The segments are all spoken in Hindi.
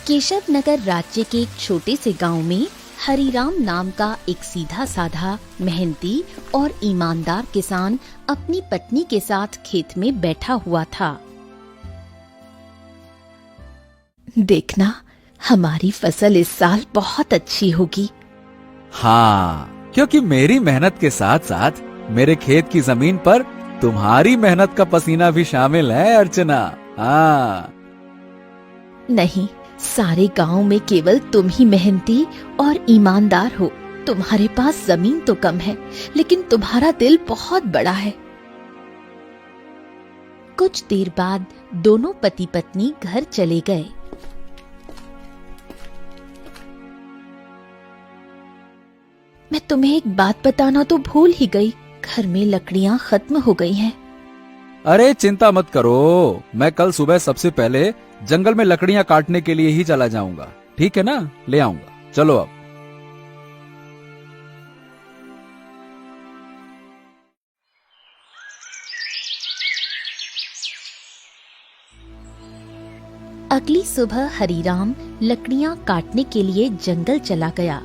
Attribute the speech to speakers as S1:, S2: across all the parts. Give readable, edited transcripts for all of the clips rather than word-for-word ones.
S1: केशव नगर राज्य के एक छोटे से गांव में हरिराम नाम का एक सीधा साधा, मेहनती और ईमानदार किसान अपनी पत्नी के साथ खेत में बैठा हुआ था। देखना, हमारी फसल इस साल बहुत अच्छी होगी।
S2: हाँ, क्योंकि मेरी मेहनत के साथ साथ मेरे खेत की जमीन पर तुम्हारी मेहनत का पसीना भी शामिल है अर्चना। हाँ।
S1: नहीं, सारे गांव में केवल तुम ही मेहनती और ईमानदार हो। तुम्हारे पास जमीन तो कम है, लेकिन तुम्हारा दिल बहुत बड़ा है। कुछ देर बाद दोनों पति पत्नी घर चले गए। मैं तुम्हें एक बात बताना तो भूल ही गई, घर में लकड़ियां खत्म हो गई हैं।
S2: अरे चिंता मत करो, मैं कल सुबह सबसे पहले जंगल में लकड़ियां काटने के लिए ही चला जाऊंगा। ठीक है ना, ले आऊंगा। चलो अब।
S1: अगली सुबह हरिराम लकड़ियां काटने के लिए जंगल चला गया।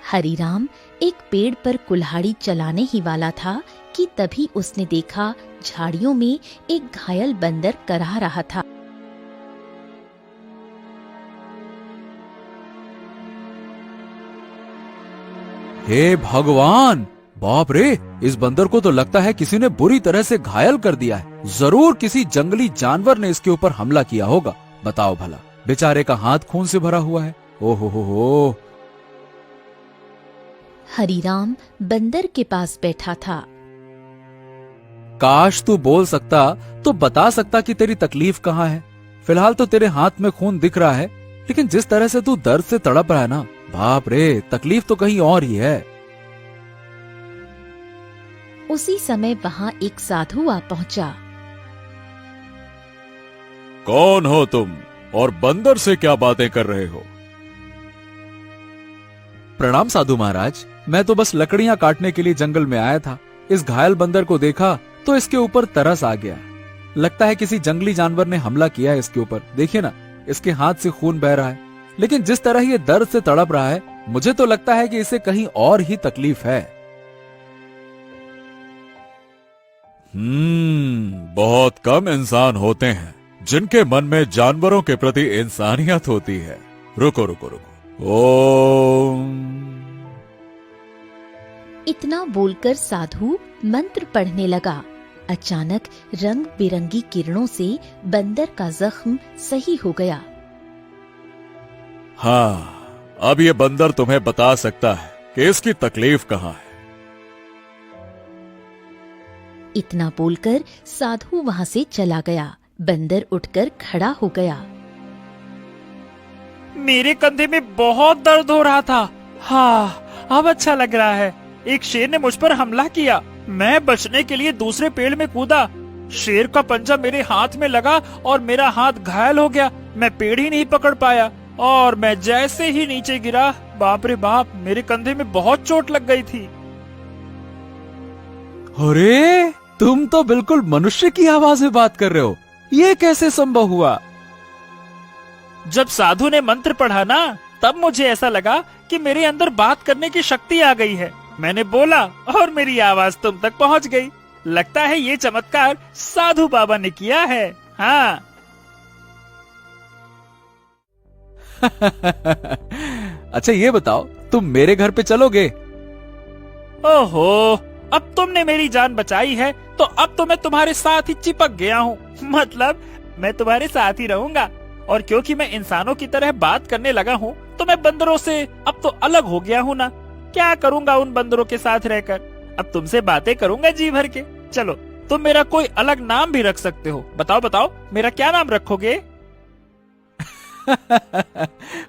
S1: हरिराम एक पेड़ पर कुल्हाड़ी चलाने ही वाला था कि तभी उसने देखा झाड़ियों में एक घायल बंदर करहा रहा था।
S2: हे भगवान, बाप रे, इस बंदर को तो लगता है किसी ने बुरी तरह से घायल कर दिया है। जरूर किसी जंगली जानवर ने इसके ऊपर हमला किया होगा। बताओ भला, बेचारे का हाथ खून से भरा हुआ है। ओहो हो।
S1: हरिराम बंदर के पास बैठा था।
S2: काश तू बोल सकता तो बता सकता कि तेरी तकलीफ कहाँ है। फिलहाल तो तेरे हाथ में खून दिख रहा है, लेकिन जिस तरह से तू दर्द से तड़प रहा है ना, बाप रे, तकलीफ तो कहीं और ही है।
S1: उसी समय वहाँ एक साधु आ पहुँचा।
S3: कौन हो तुम और बंदर से क्या बातें कर रहे हो?
S2: प्रणाम साधु महाराज, मैं तो बस लकड़ियां काटने के लिए जंगल में आया था। इस घायल बंदर को देखा तो इसके ऊपर तरस आ गया। लगता है किसी जंगली जानवर ने हमला किया है इसके ऊपर। देखिए ना, इसके हाथ से खून बह रहा है, लेकिन जिस तरह ये दर्द से तड़प रहा है, मुझे तो लगता है कि इसे कहीं और ही तकलीफ है।
S3: बहुत कम इंसान होते हैं जिनके मन में जानवरों के प्रति इंसानियत होती है। रुको रुको रुको। ओम।
S1: इतना बोलकर साधु मंत्र पढ़ने लगा। अचानक रंग बिरंगी किरणों से बंदर का जख्म सही हो गया।
S3: हाँ, अब ये बंदर तुम्हें बता सकता है कि इसकी तकलीफ कहाँ है।
S1: इतना बोलकर साधु वहाँ से चला गया। बंदर उठकर खड़ा हो गया।
S4: मेरे कंधे में बहुत दर्द हो रहा था। हाँ, अब अच्छा लग रहा है। एक शेर ने मुझ पर हमला किया। मैं बचने के लिए दूसरे पेड़ में कूदा। शेर का पंजा मेरे हाथ में लगा और मेरा हाथ घायल हो गया। मैं पेड़ ही नहीं पकड़ पाया और मैं जैसे ही नीचे गिरा, बाप रे बाप, मेरे कंधे में बहुत चोट लग गई थी।
S2: अरे, तुम तो बिल्कुल मनुष्य की आवाज में बात कर रहे हो। ये कैसे संभव हुआ?
S4: जब साधु ने मंत्र पढ़ा ना, तब मुझे ऐसा लगा कि मेरे अंदर बात करने की शक्ति आ गई है। मैंने बोला और मेरी आवाज तुम तक पहुंच गई। लगता है ये चमत्कार साधु बाबा ने किया है। हाँ।
S2: अच्छा ये बताओ, तुम मेरे घर पे चलोगे?
S4: ओहो, अब तुमने मेरी जान बचाई है तो अब तो मैं तुम्हारे साथ ही चिपक गया हूँ। मतलब मैं तुम्हारे साथ ही रहूंगा। और क्योंकि मैं इंसानों की तरह बात करने लगा हूँ, तो मैं बंदरों से अब तो अलग हो गया हूँ ना। क्या करूँगा उन बंदरों के साथ रहकर? अब तुमसे बातें करूँगा जी भर के। चलो, तुम मेरा कोई अलग नाम भी रख सकते हो। बताओ बताओ, मेरा क्या नाम रखोगे?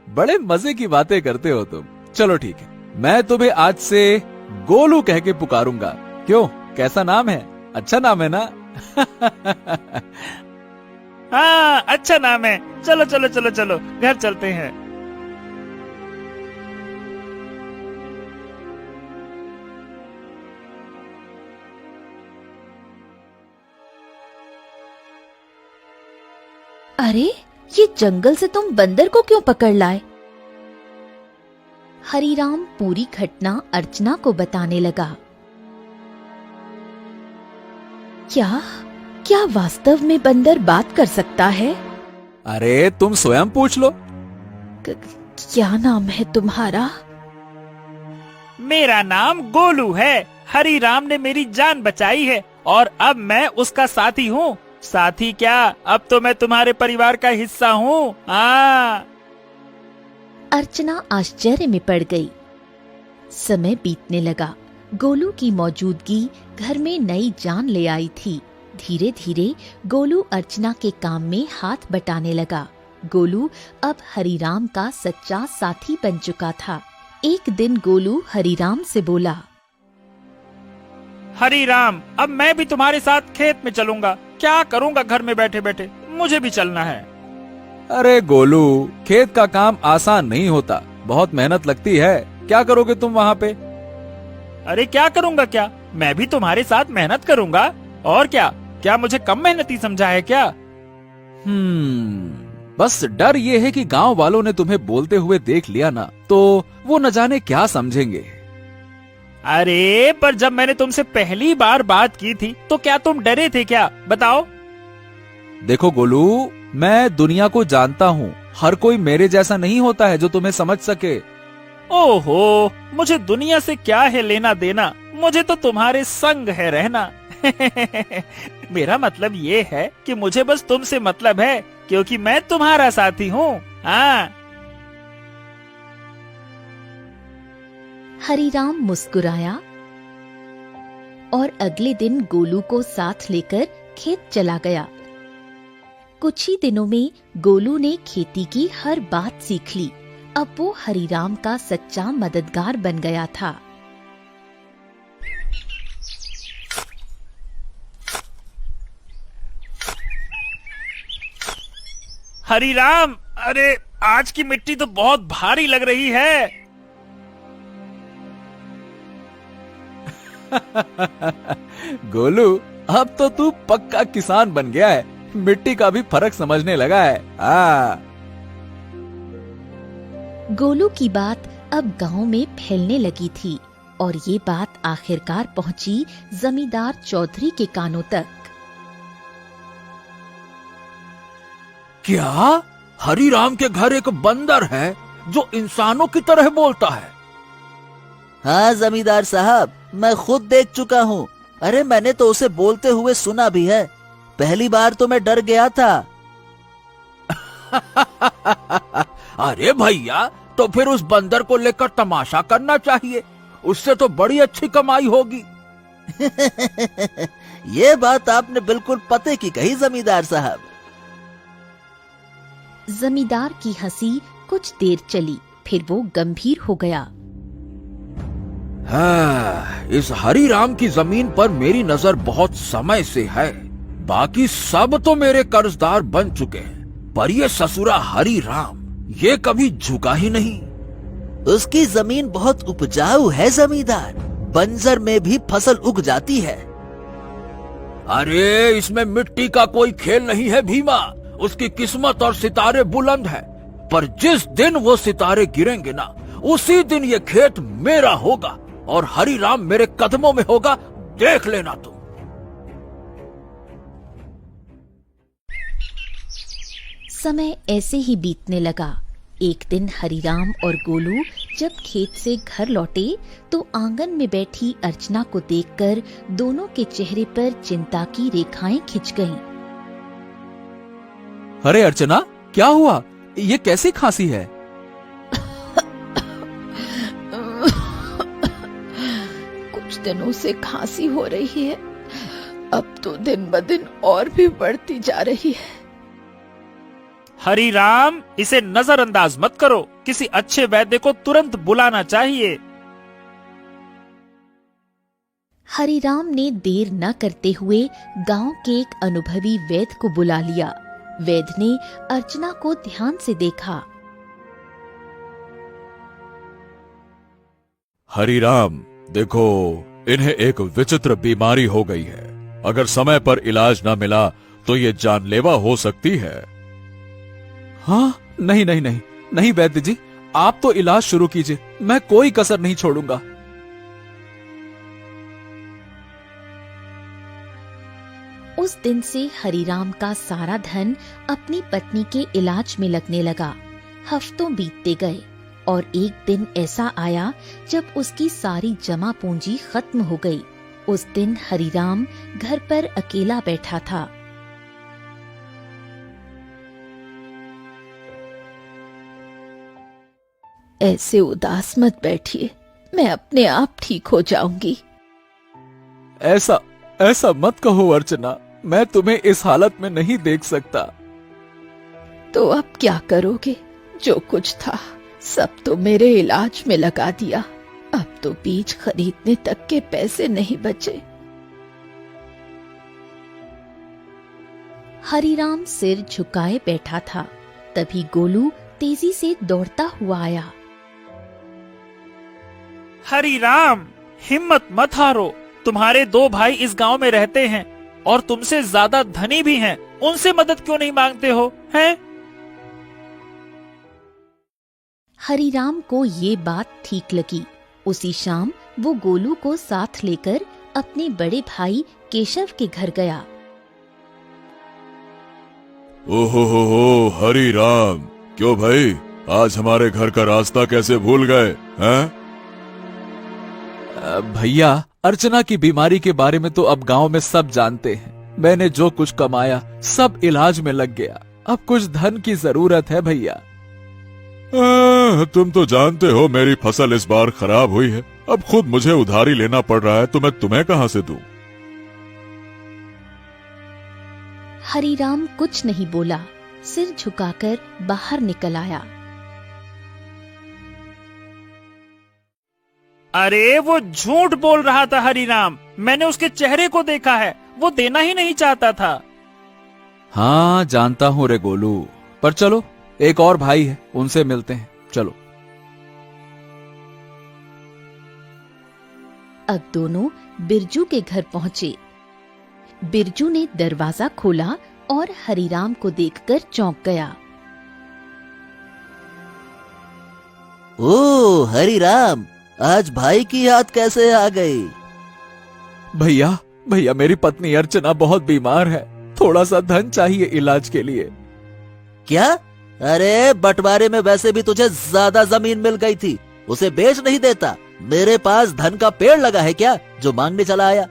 S2: बड़े मजे की बातें करते हो तुम। चलो ठीक है, मैं तुम्हें आज से गोलू कह के पुकारूंगा। क्यों, कैसा नाम है? अच्छा नाम है ना?
S4: हाँ, अच्छा नाम है। चलो चलो चलो चलो, घर चलते हैं।
S1: अरे, ये जंगल से तुम बंदर को क्यों पकड़ लाए? हरीराम पूरी घटना अर्चना को बताने लगा। क्या क्या वास्तव में बंदर बात कर सकता है?
S2: अरे तुम स्वयं पूछ लो।
S1: क्या नाम है तुम्हारा?
S4: मेरा नाम गोलू है। हरीराम ने मेरी जान बचाई है और अब मैं उसका साथी हूँ। साथी क्या, अब तो मैं तुम्हारे परिवार का हिस्सा हूँ।
S1: अर्चना आश्चर्य में पड़ गई। समय बीतने लगा। गोलू की मौजूदगी घर में नई जान ले आई थी। धीरे धीरे गोलू अर्चना के काम में हाथ बटाने लगा। गोलू अब हरीराम का सच्चा साथी बन चुका था। एक दिन गोलू हरीराम से बोला,
S4: हरीराम, अब मैं भी तुम्हारे साथ खेत में चलूंगा। क्या करूंगा घर में बैठे बैठे, मुझे भी चलना है।
S2: अरे गोलू, खेत का काम आसान नहीं होता, बहुत मेहनत लगती है। क्या करोगे तुम वहाँ पे?
S4: अरे क्या करूंगा क्या, मैं भी तुम्हारे साथ मेहनत करूंगा। और क्या क्या मुझे कम मेहनती समझा है क्या?
S2: बस डर ये है कि गांव वालों ने तुम्हें बोलते हुए देख लिया ना, तो वो न जाने क्या समझेंगे।
S4: अरे पर जब मैंने तुमसे पहली बार बात की थी तो क्या तुम डरे थे क्या, बताओ?
S2: देखो गोलू, मैं दुनिया को जानता हूँ। हर कोई मेरे जैसा नहीं होता है जो तुम्हें समझ सके।
S4: ओहो, मुझे दुनिया से क्या है लेना देना, मुझे तो तुम्हारे संग है रहना। मेरा मतलब ये है कि मुझे बस तुमसे मतलब है, क्योंकि मैं तुम्हारा साथी हूँ। हाँ।
S1: हरीराम मुस्कुराया और अगले दिन गोलू को साथ लेकर खेत चला गया। कुछ ही दिनों में गोलू ने खेती की हर बात सीख ली। अब वो हरीराम का सच्चा मददगार बन गया था।
S4: हरीराम, अरे आज की मिट्टी तो बहुत भारी लग रही है।
S2: गोलू, अब तो तू पक्का किसान बन गया है। मिट्टी का भी फर्क समझने लगा है।
S1: गोलू की बात अब गांव में फैलने लगी थी और ये बात आखिरकार पहुंची जमींदार चौधरी के कानों तक।
S3: क्या हरीराम के घर एक बंदर है जो इंसानों की तरह बोलता है?
S5: हाँ जमींदार साहब, मैं खुद देख चुका हूँ। अरे मैंने तो उसे बोलते हुए सुना भी है। पहली बार तो मैं डर गया था।
S3: अरे भैया, तो फिर उस बंदर को लेकर तमाशा करना चाहिए, उससे तो बड़ी अच्छी कमाई होगी।
S5: ये बात आपने बिल्कुल पते की कही जमींदार साहब।
S1: जमींदार की हंसी कुछ देर चली, फिर वो गंभीर हो गया।
S3: हाँ, इस हरीराम की जमीन पर मेरी नजर बहुत समय से है। बाकी सब तो मेरे कर्जदार बन चुके हैं, पर ये ससुरा हरीराम ये कभी झुका ही नहीं।
S5: उसकी जमीन बहुत उपजाऊ है जमींदार, बंजर में भी फसल उग जाती है।
S3: अरे इसमें मिट्टी का कोई खेल नहीं है भीमा। उसकी किस्मत और सितारे बुलंद है, पर जिस दिन वो सितारे गिरेंगे ना, उसी दिन ये खेत मेरा होगा और हरीराम मेरे कदमों में होगा, देख लेना तुम।
S1: समय ऐसे ही बीतने लगा। एक दिन हरीराम और गोलू जब खेत से घर लौटे तो आंगन में बैठी अर्चना को देखकर दोनों के चेहरे पर चिंता की रेखाएं खिंच गईं।
S2: अरे अर्चना, क्या हुआ? ये कैसी खांसी है?
S6: कुछ दिनों से खांसी हो रही है, अब तो दिन ब दिन और भी बढ़ती जा रही है।
S4: हरीराम, इसे नजरअंदाज मत करो, किसी अच्छे वैद्य को तुरंत बुलाना चाहिए।
S1: हरीराम ने देर न करते हुए गांव के एक अनुभवी वैद्य को बुला लिया। वैद्य ने अर्चना को ध्यान से देखा।
S3: हरीराम, देखो, इन्हें एक विचित्र बीमारी हो गई है। अगर समय पर इलाज न मिला तो ये जानलेवा हो सकती है।
S2: हाँ, नहीं नहीं नहीं नहीं वैद्य जी, आप तो इलाज शुरू कीजिए, मैं कोई कसर नहीं छोड़ूंगा।
S1: उस दिन से हरिराम का सारा धन अपनी पत्नी के इलाज में लगने लगा। हफ्तों बीतते गए और एक दिन ऐसा आया जब उसकी सारी जमा पूंजी खत्म हो गई। उस दिन हरिराम घर पर अकेला बैठा था।
S6: ऐसे उदास मत बैठिए, मैं अपने आप ठीक हो जाऊंगी।
S2: ऐसा ऐसा मत कहो अर्चना, मैं तुम्हें इस हालत में नहीं देख सकता।
S6: तो अब क्या करोगे? जो कुछ था सब तो मेरे इलाज में लगा दिया। अब तो बीज खरीदने तक के पैसे नहीं बचे।
S1: हरिराम सिर झुकाए बैठा था। तभी गोलू तेजी से दौड़ता हुआ आया।
S4: हरिराम, हिम्मत मत हारो। तुम्हारे 2 भाई इस गांव में रहते हैं और तुमसे ज्यादा धनी भी हैं। उनसे मदद क्यों नहीं मांगते हो, हैं?
S1: हरिराम को ये बात ठीक लगी। उसी शाम वो गोलू को साथ लेकर अपने बड़े भाई केशव के घर गया।
S7: ओहो हो हरि राम, क्यों भाई, आज हमारे घर का रास्ता कैसे भूल गए हैं?
S2: भैया, अर्चना की बीमारी के बारे में तो अब गांव में सब जानते हैं। मैंने जो कुछ कमाया सब इलाज में लग गया। अब कुछ धन की जरूरत है भैया।
S7: तुम तो जानते हो मेरी फसल इस बार खराब हुई है। अब खुद मुझे उधारी लेना पड़ रहा है तो मैं तुम्हें कहां से दूं?
S1: हरिराम कुछ नहीं बोला, सिर झुकाकर बाहर निकल आया।
S4: अरे वो झूठ बोल रहा था हरिराम, मैंने उसके चेहरे को देखा है, वो देना ही नहीं चाहता था।
S2: हाँ जानता हूँ रे गोलू, पर चलो एक और भाई है, उनसे मिलते हैं, चलो।
S1: अब दोनों बिरजू के घर पहुंचे। बिरजू ने दरवाजा खोला और हरिराम को देखकर चौंक गया।
S5: ओ हरिराम, आज भाई की याद कैसे आ गई?
S2: भैया भैया, मेरी पत्नी अर्चना बहुत बीमार है, थोड़ा सा धन चाहिए इलाज के लिए।
S5: क्या? अरे बंटवारे में वैसे भी तुझे ज्यादा जमीन मिल गई थी, उसे बेच नहीं देता? मेरे पास धन का पेड़ लगा है क्या जो मांगने चला आया?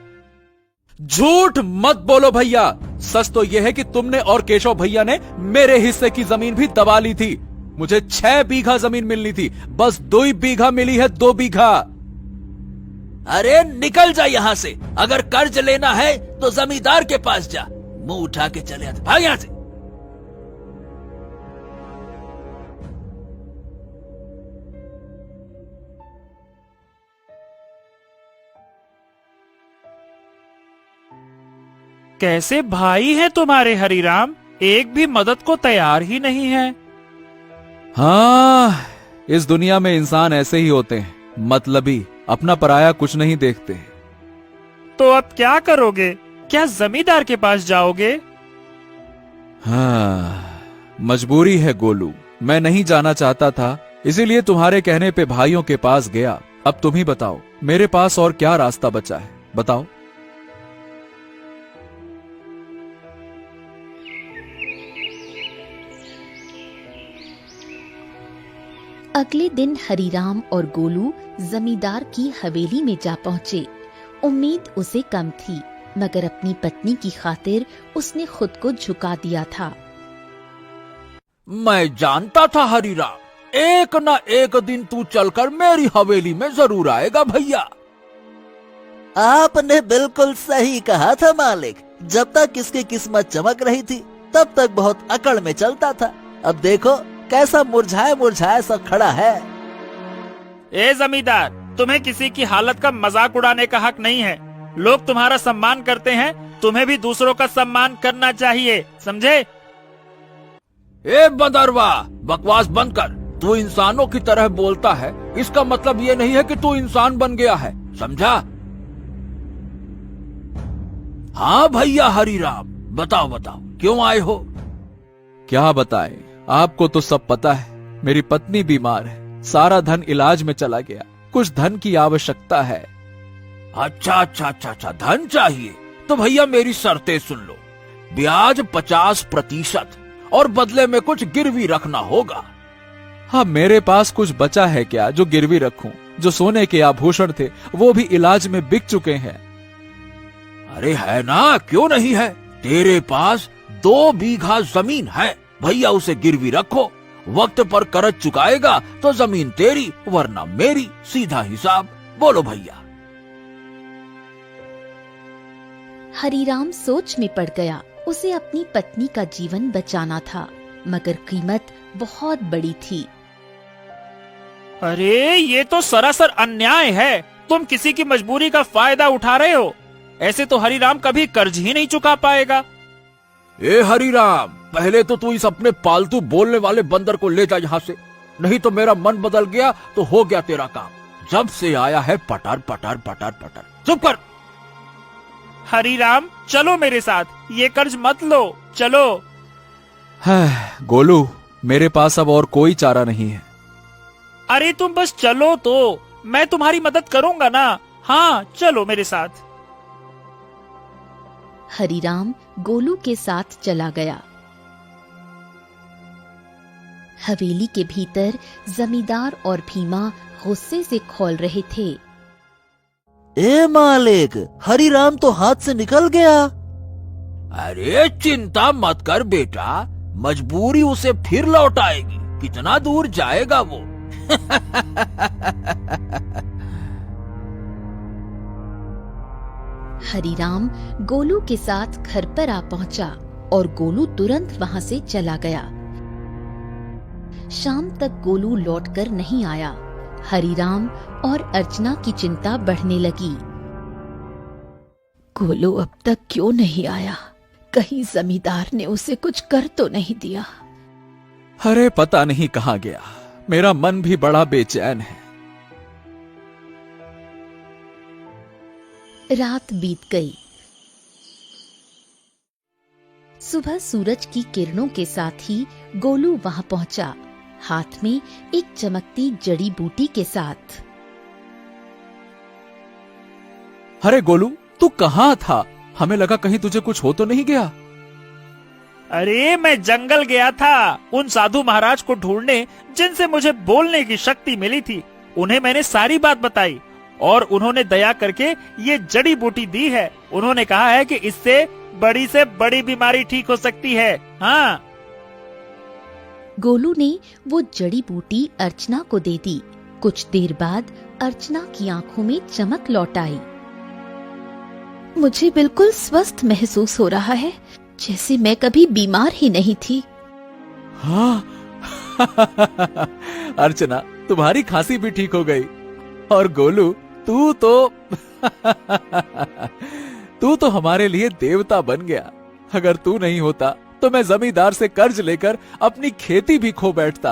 S2: झूठ मत बोलो भैया, सच तो यह है कि तुमने और केशव भैया ने मेरे हिस्से की जमीन भी दबा ली थी। मुझे 6 बीघा जमीन मिलनी थी, बस 2 बीघा मिली है, 2 बीघा।
S3: अरे निकल जा यहाँ से, अगर कर्ज लेना है तो जमींदार के पास जा, मुंह उठा के चले आते, भाग यहाँ से।
S4: कैसे भाई हैं तुम्हारे हरिराम, एक भी मदद को तैयार ही नहीं है।
S2: हाँ, इस दुनिया में इंसान ऐसे ही होते हैं, मतलबी, अपना पराया कुछ नहीं देखते।
S4: तो अब क्या करोगे? क्या जमींदार के पास जाओगे?
S2: हाँ, मजबूरी है गोलू, मैं नहीं जाना चाहता था, इसीलिए तुम्हारे कहने पे भाइयों के पास गया। अब तुम ही बताओ, मेरे पास और क्या रास्ता बचा है, बताओ।
S1: अगले दिन हरिराम और गोलू जमींदार की हवेली में जा पहुंचे। उम्मीद उसे कम थी, मगर अपनी पत्नी की खातिर उसने खुद को झुका दिया था।
S3: मैं जानता था हरिराम, एक न एक दिन तू चलकर मेरी हवेली में जरूर आएगा भैया।
S5: आपने बिल्कुल सही कहा था मालिक, जब तक इसकी किस्मत चमक रही थी तब तक बहुत अकड़ में चलता था। अब देखो कैसा मुरझाया मुरझाया सा खड़ा है।
S4: ए जमींदार, तुम्हें किसी की हालत का मजाक उड़ाने का हक नहीं है। लोग तुम्हारा सम्मान करते हैं, तुम्हें भी दूसरों का सम्मान करना चाहिए, समझे?
S3: ए बदरवा, बकवास बंद कर। तू इंसानों की तरह बोलता है, इसका मतलब ये नहीं है कि तू इंसान बन गया है, समझा? हाँ भैया हरिराम, बताओ बताओ, क्यों आए हो?
S2: क्या बताएं, आपको तो सब पता है, मेरी पत्नी बीमार है, सारा धन इलाज में चला गया, कुछ धन की आवश्यकता है।
S3: अच्छा, धन चाहिए तो भैया मेरी शर्तें सुन लो। ब्याज 50% और बदले में कुछ गिरवी रखना होगा।
S2: हाँ, मेरे पास कुछ बचा है क्या जो गिरवी रखूं? जो सोने के आभूषण थे वो भी इलाज में बिक चुके हैं।
S3: अरे है ना, क्यों नहीं है? तेरे पास 2 बीघा जमीन है, भैया उसे गिरवी रखो। वक्त पर कर्ज चुकाएगा तो जमीन तेरी वरना मेरी, सीधा हिसाब। बोलो भैया।
S1: हरीराम सोच में पड़ गया। उसे अपनी पत्नी का जीवन बचाना था, मगर कीमत बहुत बड़ी थी।
S4: अरे ये तो सरासर अन्याय है। तुम किसी की मजबूरी का फायदा उठा रहे हो। ऐसे तो हरीराम कभी कर्ज ही नहीं चुका पाएगा।
S3: ए हरीराम, पहले तो तू इस अपने पालतू बोलने वाले बंदर को ले जा यहाँ से, नहीं तो मेरा मन बदल गया तो हो गया तेरा काम। जब से आया है पटार पटार पटार पटार। चुप कर।
S4: हरीराम चलो मेरे साथ, ये कर्ज मत लो, चलो।
S2: गोलू, मेरे पास अब और कोई चारा नहीं है।
S4: अरे तुम बस चलो तो, मैं तुम्हारी मदद करूंगा ना। हाँ चलो मेरे साथ।
S1: हरीराम गोलू के साथ चला गया। हवेली के भीतर जमींदार और भीमा गुस्से से खौल रहे थे।
S5: ए मालिक, हरीराम तो हाथ से निकल गया।
S3: अरे चिंता मत कर बेटा, मजबूरी उसे फिर लौट आएगी। कितना दूर जाएगा वो?
S1: हरीराम गोलू के साथ घर पर आ पहुंचा और गोलू तुरंत वहां से चला गया। शाम तक गोलू लौटकर नहीं आया। हरीराम और अर्चना की चिंता बढ़ने लगी।
S6: गोलू अब तक क्यों नहीं आया? कहीं जमींदार ने उसे कुछ कर तो नहीं दिया?
S2: अरे पता नहीं कहाँ गया। मेरा मन भी बड़ा बेचैन है।
S1: रात बीत गई। सुबह सूरज की किरणों के साथ ही गोलू वहां पहुंचा, हाथ में एक चमकती जड़ी बूटी के साथ।
S2: अरे गोलू, तू कहाँ था? हमें लगा कहीं तुझे कुछ हो तो नहीं गया।
S4: अरे मैं जंगल गया था उन साधु महाराज को ढूंढने जिनसे मुझे बोलने की शक्ति मिली थी। उन्हें मैंने सारी बात बताई और उन्होंने दया करके ये जड़ी बूटी दी है। उन्होंने कहा है कि इससे बड़ी बीमारी ठीक हो सकती है। हाँ।
S1: गोलू ने वो जड़ी बूटी अर्चना को दे दी। कुछ देर बाद अर्चना की आंखों में चमक लौट आई।
S6: मुझे बिल्कुल स्वस्थ महसूस हो रहा है, जैसे मैं कभी बीमार ही नहीं थी।
S2: हाँ। अर्चना, तुम्हारी खांसी भी ठीक हो गई। और गोलू, तू तो हमारे लिए देवता बन गया। अगर तू नहीं होता तो मैं जमींदार से कर्ज लेकर अपनी खेती भी खो बैठता।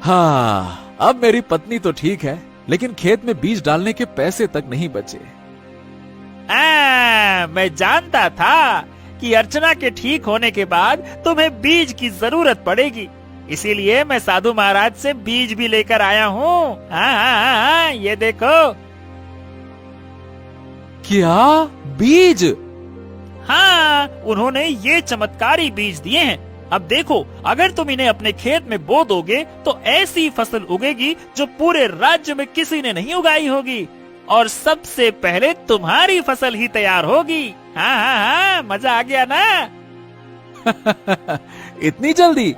S2: हाँ, अब मेरी पत्नी तो ठीक है, लेकिन खेत में बीज डालने के पैसे तक नहीं बचे।
S4: मैं जानता था कि अर्चना के ठीक होने के बाद तुम्हें बीज की जरूरत पड़ेगी, इसीलिए मैं साधु महाराज से बीज भी लेकर आया हूँ। हाँ, ये देखो।
S2: क्या बीज?
S4: हाँ, उन्होंने ये चमत्कारी बीज दिए हैं। अब देखो, अगर तुम इन्हें अपने खेत में बो दोगे तो ऐसी फसल उगेगी जो पूरे राज्य में किसी ने नहीं उगाई होगी, और सबसे पहले तुम्हारी फसल ही तैयार होगी। हाँ, मजा आ गया ना?
S2: इतनी जल्दी?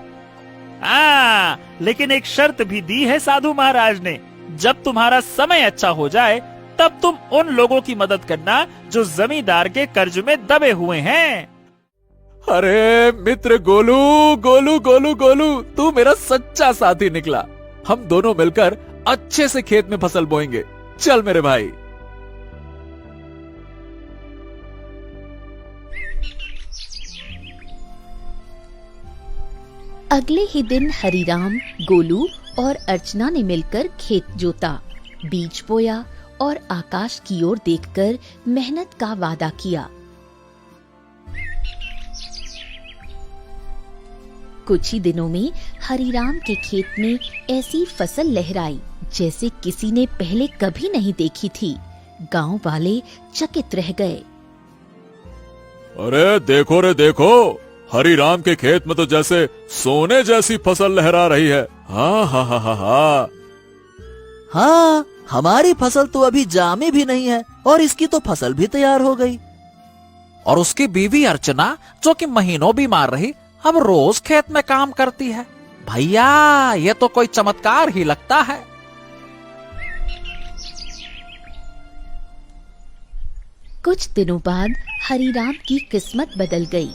S4: हाँ, लेकिन एक शर्त भी दी है साधु महाराज ने। जब तुम्हारा समय अच्छा हो जाए तब तुम उन लोगों की मदद करना जो जमींदार के कर्ज में दबे हुए हैं।
S2: अरे मित्र गोलू, गोलू गोलू गोलू, तू मेरा सच्चा साथी निकला। हम दोनों मिलकर अच्छे से खेत में फसल बोएंगे। चल मेरे भाई।
S1: अगले ही दिन हरीराम, गोलू और अर्चना ने मिलकर खेत जोता, बीज बोया और आकाश की ओर देखकर मेहनत का वादा किया। कुछ ही दिनों में हरिराम के खेत में ऐसी फसल लहराई जैसे किसी ने पहले कभी नहीं देखी थी। गांव वाले चकित रह गए।
S7: अरे देखो रे देखो, हरिराम के खेत में तो जैसे सोने जैसी फसल लहरा रही है। हाँ हाँ हाँ हाँ हाँ।
S5: हाँ, हमारी फसल तो अभी जामी भी नहीं है और इसकी तो फसल भी तैयार हो गई।
S3: और उसकी बीवी अर्चना, जो कि महीनों बीमार रही, अब रोज खेत में काम करती है। भैया, ये तो कोई चमत्कार ही लगता है।
S1: कुछ दिनों बाद हरिराम की किस्मत बदल गई।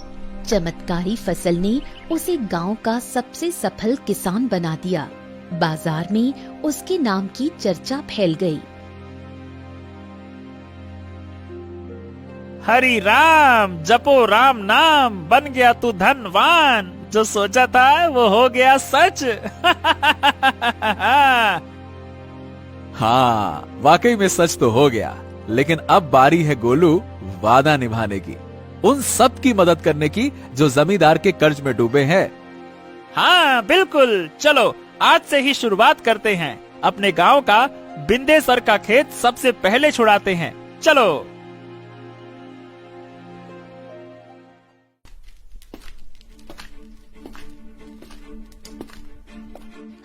S1: चमत्कारी फसल ने उसे गांव का सबसे सफल किसान बना दिया। बाजार में उसके नाम की चर्चा फैल गई।
S4: हरि राम, जपो राम नाम, बन गया तू धनवान। जो सोचा था वो हो गया सच।
S2: हाँ, वाकई में सच तो हो गया। लेकिन अब बारी है गोलू वादा निभाने की, उन सब की मदद करने की जो जमींदार के कर्ज में डूबे हैं।
S4: हाँ बिल्कुल, चलो आज से ही शुरुआत करते हैं। अपने गांव का बिंदेसर का खेत सबसे पहले छुड़ाते हैं। चलो।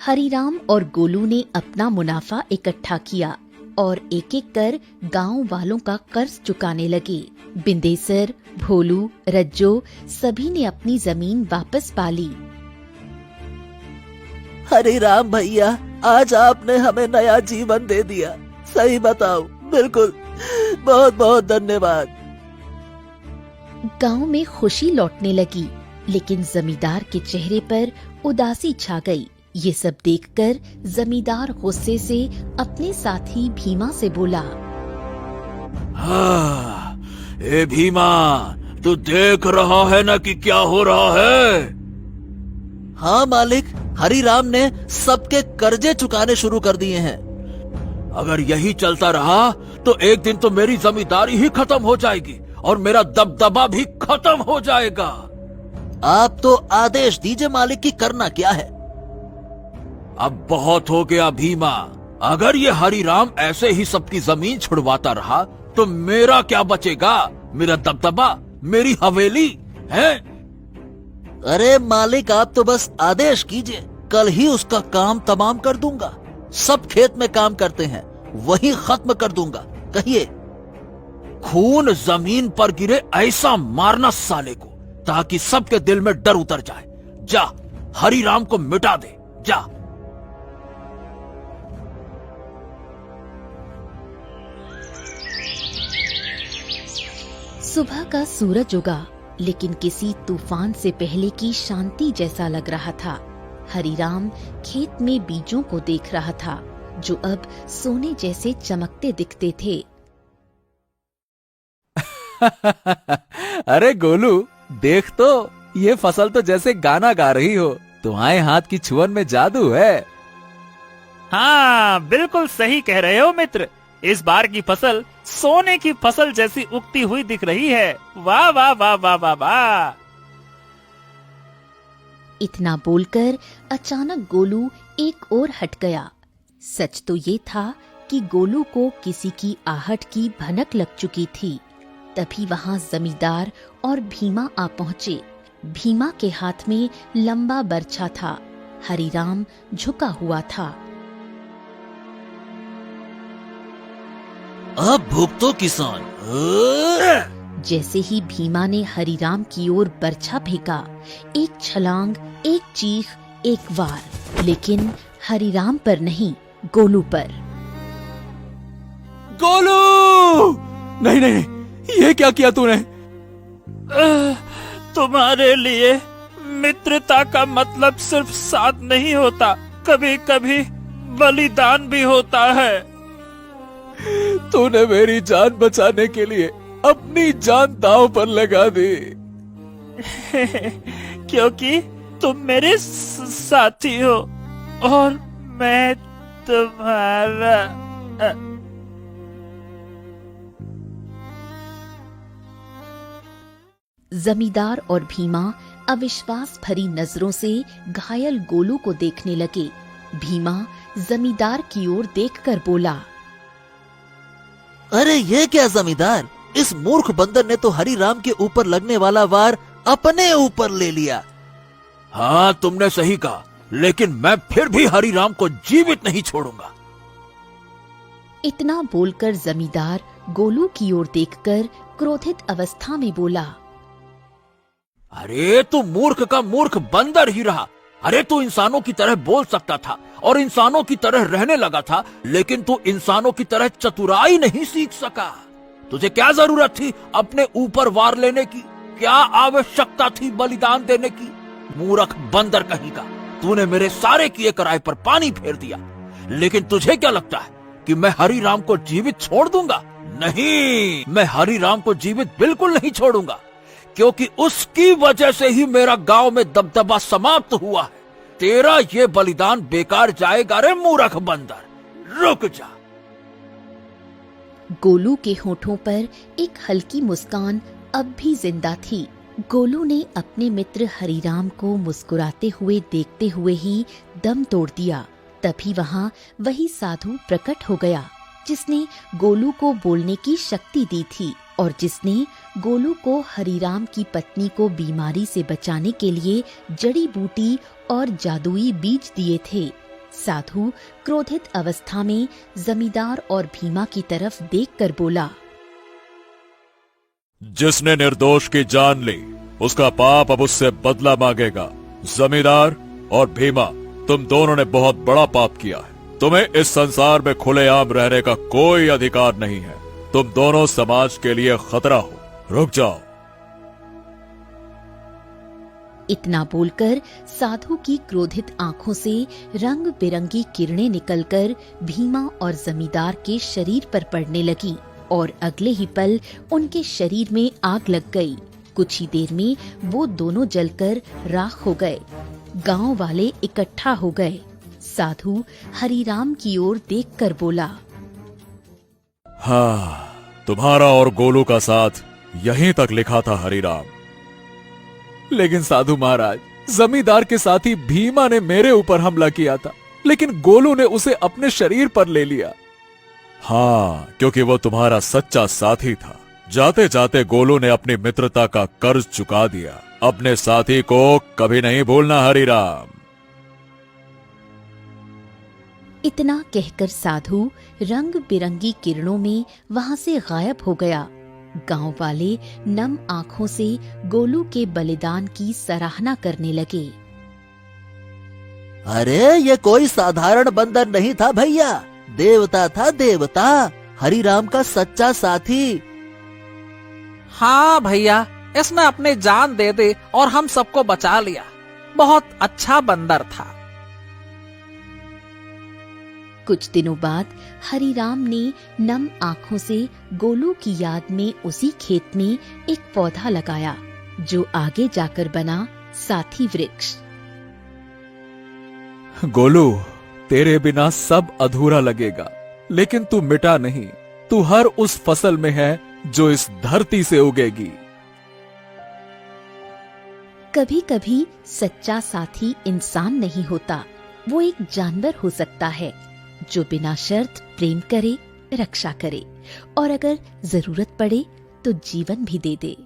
S1: हरिराम और गोलू ने अपना मुनाफा इकट्ठा किया और एक एक कर गांव वालों का कर्ज चुकाने लगे। बिंदेसर, भोलू, रज्जो सभी ने अपनी जमीन वापस पा ली।
S5: हरिराम भैया, आज आपने हमें नया जीवन दे दिया। सही बताओ, बिल्कुल, बहुत बहुत धन्यवाद।
S1: गांव में खुशी लौटने लगी, लेकिन जमींदार के चेहरे पर उदासी छा गई। ये सब देखकर जमींदार गुस्से से अपने साथी भीमा से बोला,
S3: हाँ, ए भीमा, तू देख रहा है ना कि क्या हो रहा है?
S5: हाँ मालिक, हरिराम ने सबके कर्जे चुकाने शुरू कर दिए हैं।
S3: अगर यही चलता रहा तो एक दिन तो मेरी जमींदारी ही खत्म हो जाएगी और मेरा दबदबा भी खत्म हो जाएगा।
S5: आप तो आदेश दीजिए मालिक की करना क्या है।
S3: अब बहुत हो गया भीमा। अगर ये हरिराम ऐसे ही सबकी जमीन छुड़वाता रहा तो मेरा क्या बचेगा? मेरा दबदबा, मेरी हवेली है।
S5: अरे मालिक, आप तो बस आदेश कीजिए, कल ही उसका काम तमाम कर दूंगा। सब खेत में काम करते हैं, वही खत्म कर दूंगा। कहिए।
S3: खून जमीन पर गिरे ऐसा मारना साले को, ताकि सबके दिल में डर उतर जाए। जा, हरिराम को मिटा दे, जा।
S1: सुबह का सूरज उगा, लेकिन किसी तूफान से पहले की शांति जैसा लग रहा था। हरिराम खेत में बीजों को देख रहा था, जो अब सोने जैसे चमकते दिखते थे।
S2: अरे गोलू, देख तो, ये फसल तो जैसे गाना गा रही हो। तुम्हारे हाथ की छुअन में जादू है।
S4: हाँ बिल्कुल सही कह रहे हो मित्र। इस बार की फसल सोने की फसल जैसी उगती हुई दिख रही है। वाह वाह वाह वाह वाह वाह।
S1: इतना बोलकर अचानक गोलू एक ओर हट गया। सच तो ये था कि गोलू को किसी की आहट की भनक लग चुकी थी। तभी वहां जमींदार और भीमा आ पहुंचे। भीमा के हाथ में लंबा बर्छा था। हरिराम झुका हुआ था।
S5: अब भुगतो किसान।
S1: जैसे ही भीमा ने हरिराम की ओर बर्छा फेंका, एक छलांग, एक चीख, एक वार, लेकिन हरिराम पर नहीं, गोलू पर।
S2: गोलू! नहीं नहीं, ये क्या किया तूने?
S4: तुम्हारे लिए मित्रता का मतलब सिर्फ साथ नहीं होता, कभी कभी बलिदान भी होता है।
S2: तूने मेरी जान बचाने के लिए अपनी जान दांव पर लगा दी।
S4: क्योंकि तुम मेरे साथी हो और मैं तुम्हारा।
S1: जमींदार और भीमा अविश्वास भरी नजरों से घायल गोलू को देखने लगे। भीमा जमींदार की ओर देखकर बोला,
S5: अरे ये क्या जमींदार, इस मूर्ख बंदर ने तो हरिराम के ऊपर लगने वाला वार अपने ऊपर ले लिया।
S3: हाँ, तुमने सही कहा, लेकिन मैं फिर भी हरिराम को जीवित नहीं छोड़ूंगा।
S1: इतना बोलकर जमींदार गोलू की ओर देखकर क्रोधित अवस्था में बोला,
S3: अरे तू मूर्ख का मूर्ख बंदर ही रहा। अरे तू इंसानों की तरह बोल सकता था और इंसानों की तरह रहने लगा था, लेकिन तू इंसानों की तरह चतुराई नहीं सीख सका। तुझे क्या जरूरत थी अपने ऊपर वार लेने की? क्या आवश्यकता थी बलिदान देने की? मूर्ख बंदर कहीं का, तूने मेरे सारे किए कराए पर पानी फेर दिया। लेकिन तुझे क्या लगता है कि मैं हरिराम को जीवित छोड़ दूंगा? नहीं, मैं हरिराम को जीवित बिल्कुल नहीं छोड़ूंगा, क्योंकि उसकी वजह से ही मेरा गांव में दबदबा समाप्त हुआ है। तेरा ये बलिदान बेकार जाएगा रे मूर्ख बंदर, रुक जा।
S1: गोलू के होठों पर एक हल्की मुस्कान अब भी जिंदा थी। गोलू ने अपने मित्र हरिराम को मुस्कुराते हुए देखते हुए ही दम तोड़ दिया। तभी वहां वही साधु प्रकट हो गया जिसने गोलू को बोलने की शक्ति दी थी और जिसने गोलू को हरिराम की पत्नी को बीमारी से बचाने के लिए जड़ी बूटी और जादुई बीज दिए थे। साधु क्रोधित अवस्था में जमींदार और भीमा की तरफ देखकर बोला,
S7: जिसने निर्दोष की जान ली उसका पाप अब उससे बदला मांगेगा। जमींदार और भीमा, तुम दोनों ने बहुत बड़ा पाप किया है। तुम्हें इस संसार में खुलेआम रहने का कोई अधिकार नहीं है। तुम दोनों समाज के लिए खतरा हो। रुक जाओ।
S1: इतना बोलकर साधु की क्रोधित आंखों से रंग बिरंगी किरणें निकलकर भीमा और जमींदार के शरीर पर पड़ने लगी और अगले ही पल उनके शरीर में आग लग गई। कुछ ही देर में वो दोनों जलकर राख हो गए। गांव वाले इकट्ठा हो गए। साधु हरिराम की ओर देखकर बोला,
S7: हाँ, तुम्हारा और गोलू का साथ यहीं तक लिखा था हरिराम।
S2: लेकिन साधु महाराज, जमींदार के साथी भीमा ने मेरे ऊपर हमला किया था, लेकिन गोलू ने उसे अपने शरीर पर ले लिया।
S7: हाँ, क्योंकि वो तुम्हारा सच्चा साथी था। जाते जाते गोलू ने अपनी मित्रता का कर्ज चुका दिया। अपने साथी को कभी नहीं भूलना हरिराम।
S1: इतना कहकर साधु रंग बिरंगी किरणों में वहां से गायब हो गया। गांव वाले नम आंखों से गोलू के बलिदान की सराहना करने लगे।
S5: अरे ये कोई साधारण बंदर नहीं था भैया, देवता था, देवता, हरिराम का सच्चा साथी।
S8: हाँ भैया, इसने अपनी जान दे दी और हम सबको बचा लिया। बहुत अच्छा बंदर था।
S1: कुछ दिनों बाद हरिराम ने नम आंखों से गोलू की याद में उसी खेत में एक पौधा लगाया जो आगे जाकर बना साथी वृक्ष।
S2: गोलू, तेरे बिना सब अधूरा लगेगा, लेकिन तू मिटा नहीं। तू हर उस फसल में है जो इस धरती से उगेगी।
S1: कभी कभी सच्चा साथी इंसान नहीं होता, वो एक जानवर हो सकता है जो बिना शर्त प्रेम करे, रक्षा करे और अगर जरूरत पड़े तो जीवन भी दे दे।